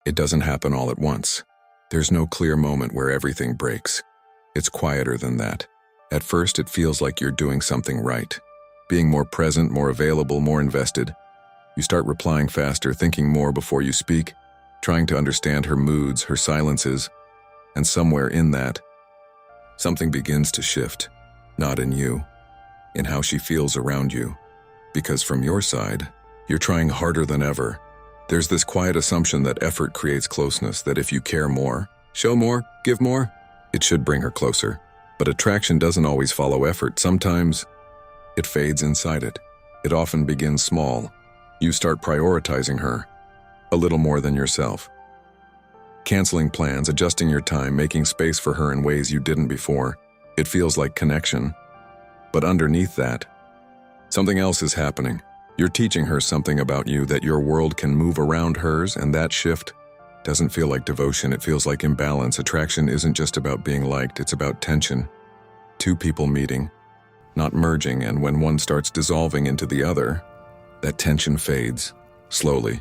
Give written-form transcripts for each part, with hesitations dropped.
It doesn't happen all at once. There's no clear moment where everything breaks. It's quieter than that. At first, it feels like you're doing something right. Being more present, more available, more invested. You start replying faster, thinking more before you speak, trying to understand her moods, her silences, and somewhere in that, something begins to shift. Not in you, in how she feels around you. Because from your side, you're trying harder than ever. There's this quiet assumption that effort creates closeness, that if you care more, show more, give more, it should bring her closer. But attraction doesn't always follow effort. Sometimes it fades inside it. It often begins small. You start prioritizing her a little more than yourself. Canceling plans, adjusting your time, making space for her in ways you didn't before. It feels like connection. But underneath that, something else is happening. You're teaching her something about you, that your world can move around hers, and that shift doesn't feel like devotion, it feels like imbalance. Attraction isn't just about being liked, it's about tension. Two people meeting, not merging, and when one starts dissolving into the other, that tension fades, slowly.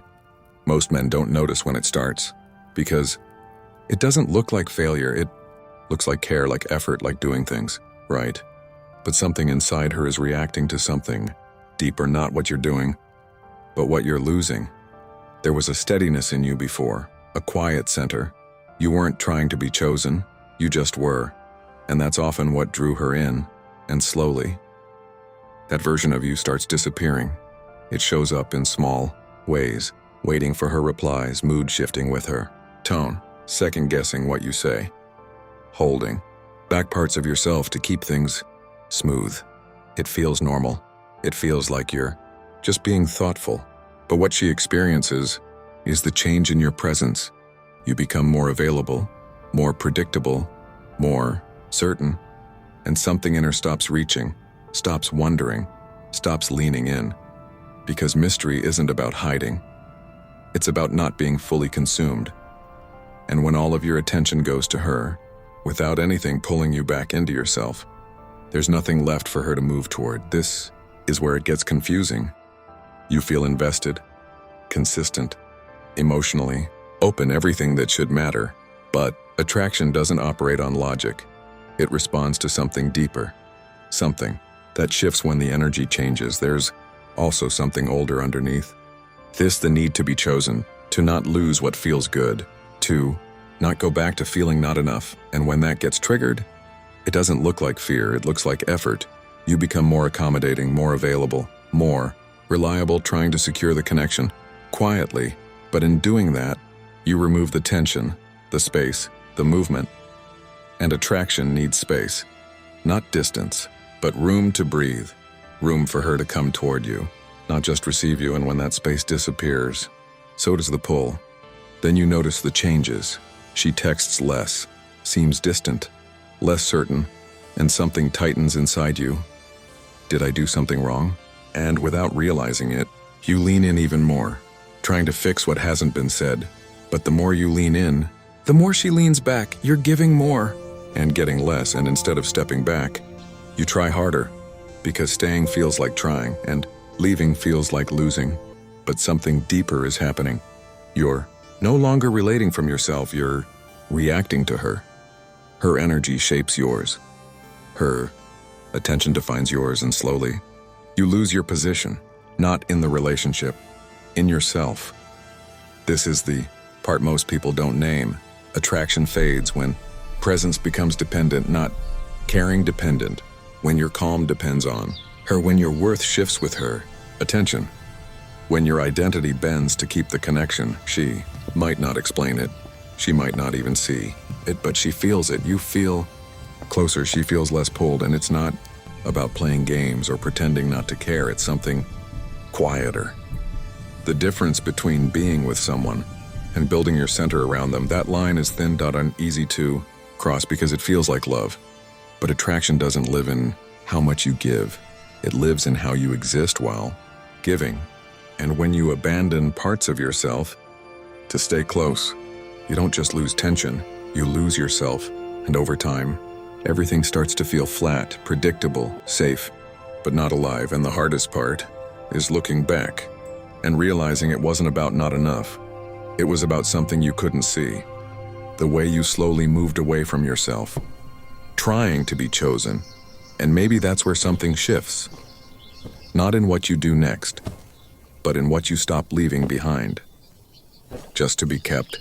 Most men don't notice when it starts, because it doesn't look like failure, it looks like care, like effort, like doing things right. But something inside her is reacting to something deeper, not what you're doing, but what you're losing. There was a steadiness in you before, a quiet center. You weren't trying to be chosen, you just were. And that's often what drew her in, and slowly, that version of you starts disappearing. It shows up in small ways, waiting for her replies, mood shifting with her tone, second-guessing what you say, holding back parts of yourself to keep things smooth. It feels normal. It feels like you're just being thoughtful. But what she experiences is the change in your presence. You become more available, more predictable, more certain, and something in her stops reaching, stops wondering, stops leaning in. Because mystery isn't about hiding. It's about not being fully consumed. And when all of your attention goes to her, without anything pulling you back into yourself, there's nothing left for her to move toward. This is where it gets confusing. You feel invested, consistent, emotionally, open, everything that should matter. But attraction doesn't operate on logic. It responds to something deeper, something that shifts when the energy changes. There's also something older underneath. The need to be chosen, to not lose what feels good, to not go back to feeling not enough. And when that gets triggered, it doesn't look like fear, it looks like effort. You become more accommodating, more available, more reliable, trying to secure the connection, quietly. But in doing that, you remove the tension, the space, the movement. And attraction needs space. Not distance, but room to breathe. Room for her to come toward you, not just receive you. And when that space disappears, so does the pull. Then you notice the changes. She texts less, seems distant, less certain, and something tightens inside you. Did I do something wrong? And without realizing it, you lean in even more, trying to fix what hasn't been said. But the more you lean in, the more she leans back. You're giving more and getting less, and instead of stepping back, you try harder, because staying feels like trying, and leaving feels like losing. But something deeper is happening. You're no longer relating from yourself, you're reacting to her. Her energy shapes yours. Her attention defines yours, and slowly, you lose your position, not in the relationship, in yourself. This is the part most people don't name. Attraction fades when presence becomes dependent, not caring dependent. When your calm depends on her, when your worth shifts with her attention. When your identity bends to keep the connection. She might not explain it. She might not even see it, but she feels it. You feel closer, she feels less pulled, and it's not about playing games or pretending not to care. It's something quieter. The difference between being with someone and building your center around them, that line is thin, and easy to cross because it feels like love. But attraction doesn't live in how much you give. It lives in how you exist while giving. And when you abandon parts of yourself to stay close, you don't just lose tension, you lose yourself. And over time, everything starts to feel flat, predictable, safe, but not alive. And the hardest part is looking back and realizing it wasn't about not enough. It was about something you couldn't see, the way you slowly moved away from yourself, trying to be chosen, and maybe that's where something shifts. Not in what you do next, but in what you stop leaving behind, just to be kept.